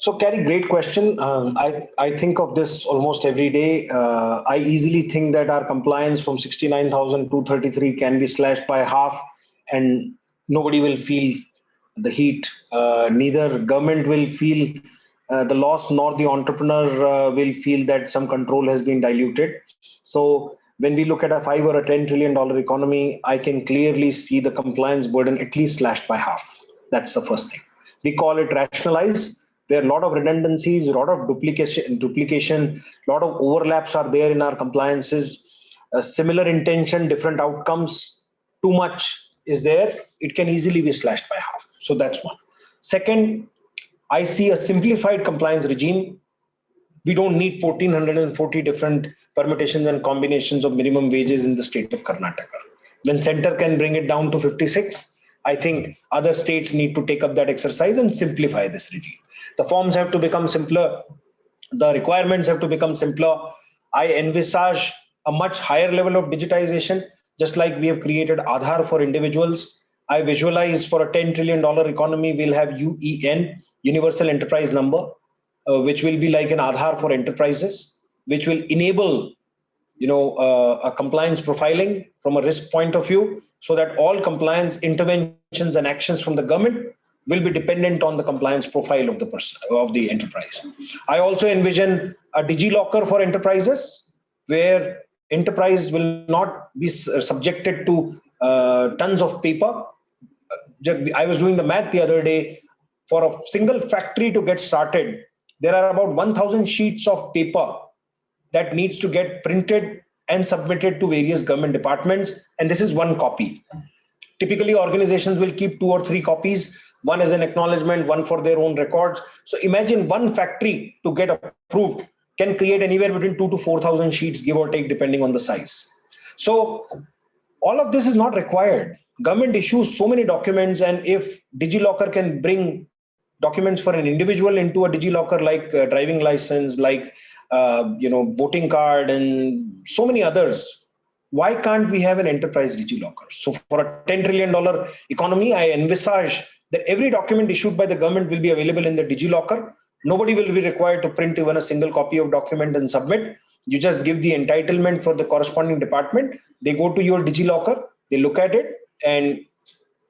So, Carrie, great question. I think of this almost every day. I easily think that our compliance from 69,233 can be slashed by half, and nobody will feel the heat. Neither government will feel the loss, nor the entrepreneur will feel that some control has been diluted. So, when we look at a $5 or a $10 trillion economy, I can clearly see the compliance burden at least slashed by half. That's the first thing. We call it rationalize. There are a lot of redundancies, a lot of duplication, a lot of overlaps are there in our compliances. A similar intention, different outcomes. Too much is there. It can easily be slashed by half. So that's one. Second, I see a simplified compliance regime. We don't need 1,440 different permutations and combinations of minimum wages in the state of Karnataka. When center can bring it down to 56, I think other states need to take up that exercise and simplify this regime. The forms have to become simpler. The requirements have to become simpler. I envisage a much higher level of digitization, just like we have created Aadhaar for individuals. I visualize for a $10 trillion economy, we'll have UEN, Universal Enterprise Number, which will be like an Aadhaar for enterprises, which will enable a compliance profiling from a risk point of view, so that all compliance interventions and actions from the government will be dependent on the compliance profile of the person, of the enterprise. I also envision a DigiLocker for enterprises, where enterprise will not be subjected to tons of paper. I was doing the math the other day. For a single factory to get started, there are about 1,000 sheets of paper that needs to get printed and submitted to various government departments. And this is one copy. Typically, organizations will keep 2 or 3 copies. One as an acknowledgement, one for their own records. So imagine one factory to get approved can create anywhere between 2 to 4,000 sheets, give or take, depending on the size. So all of this is not required. Government issues so many documents, and if DigiLocker can bring documents for an individual into a DigiLocker, like driving license, like voting card, and so many others, why can't we have an enterprise DigiLocker? So for a $10 trillion economy, I envisage that every document issued by the government will be available in the DigiLocker. Nobody will be required to print even a single copy of document and submit. You just give the entitlement for the corresponding department. They go to your DigiLocker, they look at it, and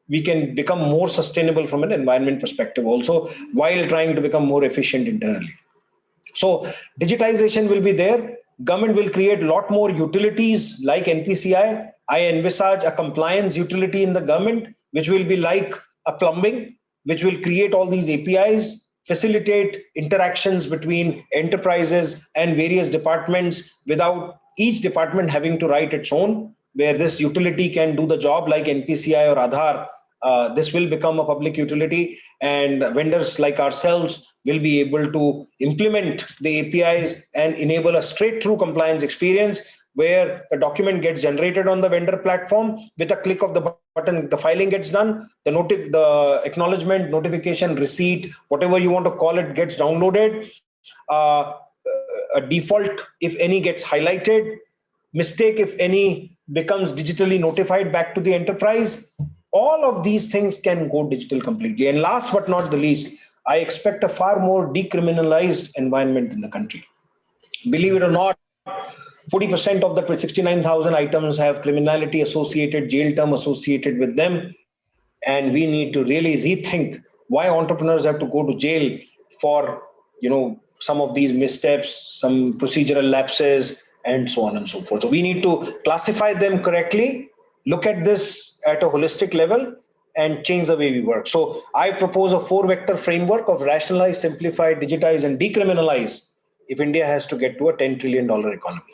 we can become more sustainable from an environment perspective also, while trying to become more efficient internally. So digitization will be there. Government will create a lot more utilities like NPCI. I envisage a compliance utility in the government, which will be like a plumbing, which will create all these APIs, facilitate interactions between enterprises and various departments without each department having to write its own, where this utility can do the job like NPCI or Aadhaar. This will become a public utility, and vendors like ourselves will be able to implement the APIs and enable a straight-through compliance experience, where the document gets generated on the vendor platform. With a click of the button, the filing gets done, the acknowledgement, notification, receipt, whatever you want to call it, gets downloaded. A default, if any, gets highlighted. Mistake, if any, becomes digitally notified back to the enterprise. All of these things can go digital completely. And last but not the least, I expect a far more decriminalized environment in the country. Believe it or not, 40% of the 69,000 items have criminality associated, jail term associated with them. And we need to really rethink why entrepreneurs have to go to jail for, some of these missteps, some procedural lapses, and so on and so forth. So we need to classify them correctly, look at this at a holistic level, and change the way we work. So I propose a 4-vector framework of rationalize, simplify, digitize, and decriminalize if India has to get to a $10 trillion economy.